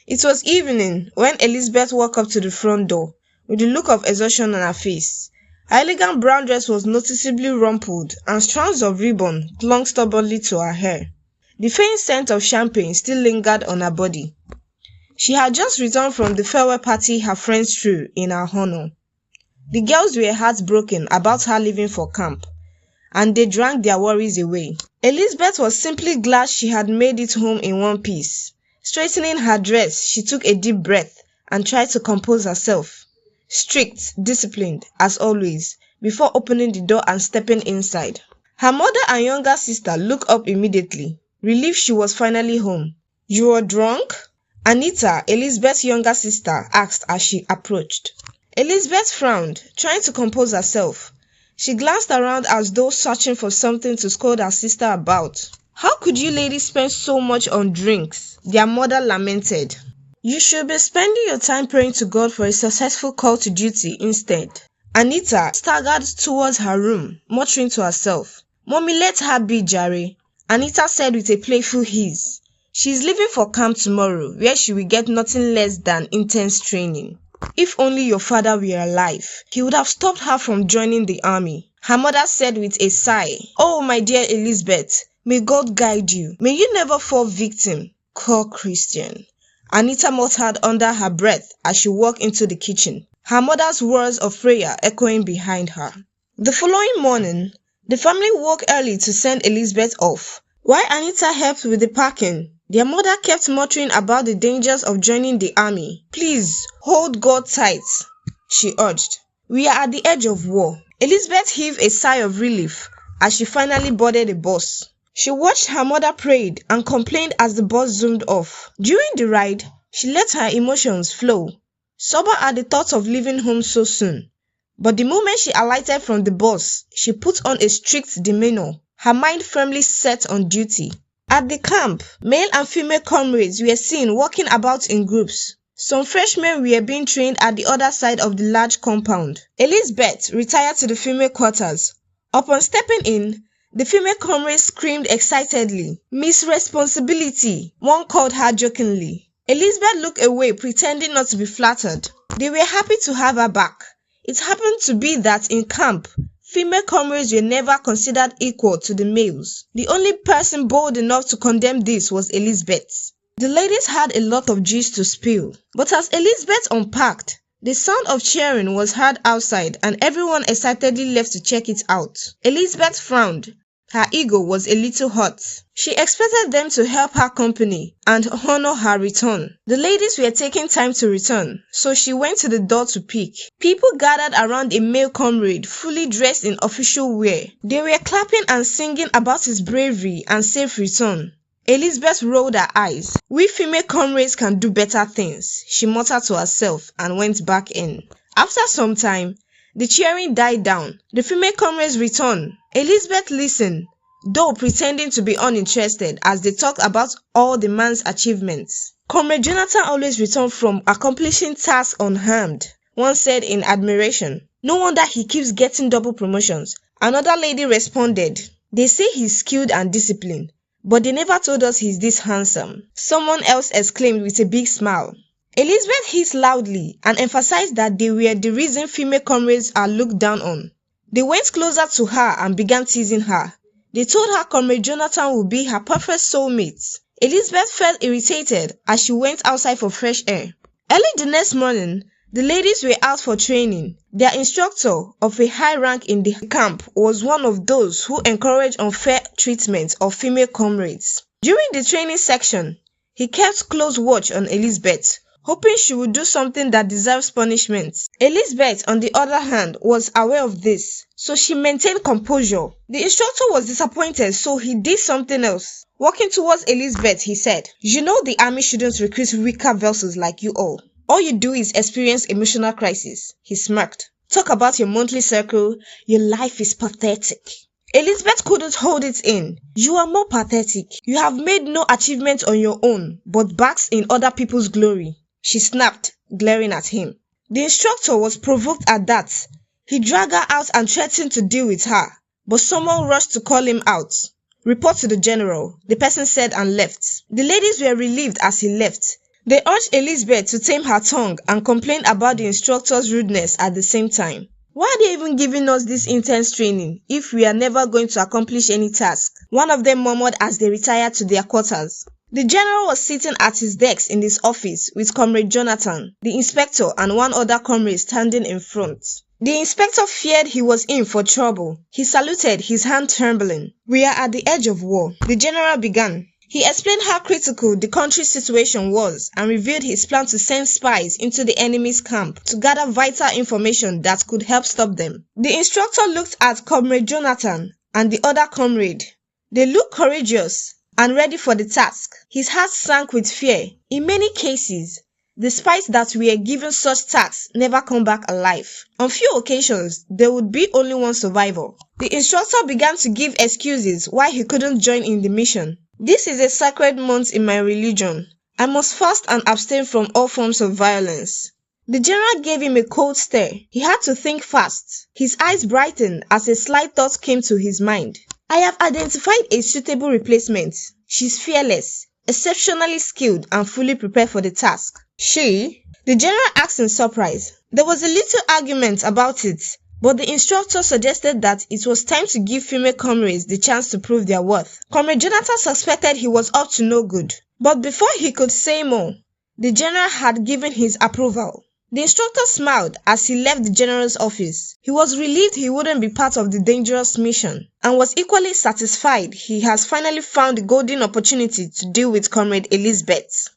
It was evening when Elizabeth walked up to the front door with a look of exhaustion on her face. Her elegant brown dress was noticeably rumpled and strands of ribbon clung stubbornly to her hair. The faint scent of champagne still lingered on her body. She had just returned from the farewell party her friends threw in her honor. The girls were heartbroken about her leaving for camp, and they drank their worries away. Elizabeth was simply glad she had made it home in one piece. Straightening her dress, she took a deep breath and tried to compose herself. Strict, disciplined, as always, before opening the door and stepping inside. Her mother and younger sister looked up immediately, relieved she was finally home. "You were drunk?" Anita, Elizabeth's younger sister, asked as she approached. Elizabeth frowned, trying to compose herself. She glanced around as though searching for something to scold her sister about. "How could you ladies spend so much on drinks?" their mother lamented. "You should be spending your time praying to God for a successful call to duty instead." Anita staggered towards her room, muttering to herself. "Mommy, let her be, jare," Anita said with a playful hiss. "She's leaving for camp tomorrow, where she will get nothing less than intense training. If only your father were alive, he would have stopped her from joining the army," her mother said with a sigh. "Oh, my dear Elizabeth, may God guide you. May you never fall victim. Poor Christian," Anita muttered under her breath as she walked into the kitchen, her mother's words of prayer echoing behind her. The following morning, the family woke early to send Elizabeth off. While Anita helped with the packing, their mother kept muttering about the dangers of joining the army. "Please, hold God tight," she urged. "We are at the edge of war." Elizabeth heaved a sigh of relief as she finally boarded the bus. She watched her mother prayed and complained as the bus zoomed off. During the ride, she let her emotions flow, sober at the thought of leaving home so soon. But the moment she alighted from the bus, she put on a strict demeanor, her mind firmly set on duty. At the camp, male and female comrades were seen walking about in groups. Some freshmen were being trained at the other side of the large compound. Elizabeth retired to the female quarters. Upon stepping in, the female comrades screamed excitedly. "Miss Responsibility," one called her jokingly. Elizabeth looked away, pretending not to be flattered. They were happy to have her back. It happened to be that in camp, female comrades were never considered equal to the males. The only person bold enough to condemn this was Elizabeth. The ladies had a lot of gist to spill, but as Elizabeth unpacked, the sound of cheering was heard outside and everyone excitedly left to check it out. Elizabeth frowned. Her ego was a little hurt. She expected them to help her company and honor her return. The ladies were taking time to return, so she went to the door to peek. People gathered around a male comrade fully dressed in official wear. They were clapping and singing about his bravery and safe return. Elizabeth rolled her eyes. "We female comrades can do better things," she muttered to herself and went back in. After some time, the cheering died down. The female comrades returned. Elizabeth listened, though pretending to be uninterested as they talked about all the man's achievements. "Comrade Jonathan always returned from accomplishing tasks unharmed," one said in admiration. "No wonder he keeps getting double promotions." Another lady responded, "They say he's skilled and disciplined, but they never told us he's this handsome." Someone else exclaimed with a big smile. Elizabeth hissed loudly and emphasized that they were the reason female comrades are looked down on. They went closer to her and began teasing her. They told her Comrade Jonathan would be her perfect soulmate. Elizabeth felt irritated as she went outside for fresh air. Early the next morning, the ladies were out for training. Their instructor, of a high rank in the camp, was one of those who encouraged unfair treatment of female comrades. During the training section, he kept close watch on Elizabeth, hoping she would do something that deserves punishment. Elizabeth, on the other hand, was aware of this, so she maintained composure. The instructor was disappointed, so he did something else. Walking towards Elizabeth, he said, "You know the army shouldn't recruit weaker vessels like you all. All you do is experience emotional crisis." He smirked. "Talk about your monthly circle. Your life is pathetic." Elizabeth couldn't hold it in. "You are more pathetic. You have made no achievement on your own, but basks in other people's glory," she snapped, glaring at him. The instructor was provoked at that. He dragged her out and threatened to deal with her, but someone rushed to call him out. "Report to the general," the person said and left. The ladies were relieved as he left. They urged Elizabeth to tame her tongue and complained about the instructor's rudeness at the same time. Why are they even giving us this intense training if we are never going to accomplish any task? One of them murmured as they retired to their quarters. The general was sitting at his desk in his office with Comrade Jonathan, the inspector, and one other comrade standing in front. The inspector feared he was in for trouble. He saluted, his hand trembling. "We are at the edge of war," the general began. He explained how critical the country's situation was and revealed his plan to send spies into the enemy's camp to gather vital information that could help stop them. The instructor looked at Comrade Jonathan and the other comrade. They looked courageous and ready for the task. His heart sank with fear. In many cases, the spies that were given such tasks never come back alive. On few occasions, there would be only one survivor. The instructor began to give excuses why he couldn't join in the mission. "This is a sacred month in my religion. I must fast and abstain from all forms of violence." The general gave him a cold stare. He had to think fast. His eyes brightened as a slight thought came to his mind. "I have identified a suitable replacement. She's fearless, exceptionally skilled, and fully prepared for the task." "She?" the general asked in surprise. There was a little argument about it, but the instructor suggested that it was time to give female comrades the chance to prove their worth. Comrade Jonathan suspected he was up to no good, but before he could say more, the general had given his approval. The instructor smiled as he left the general's office. He was relieved he wouldn't be part of the dangerous mission, and was equally satisfied he has finally found the golden opportunity to deal with Comrade Elizabeth.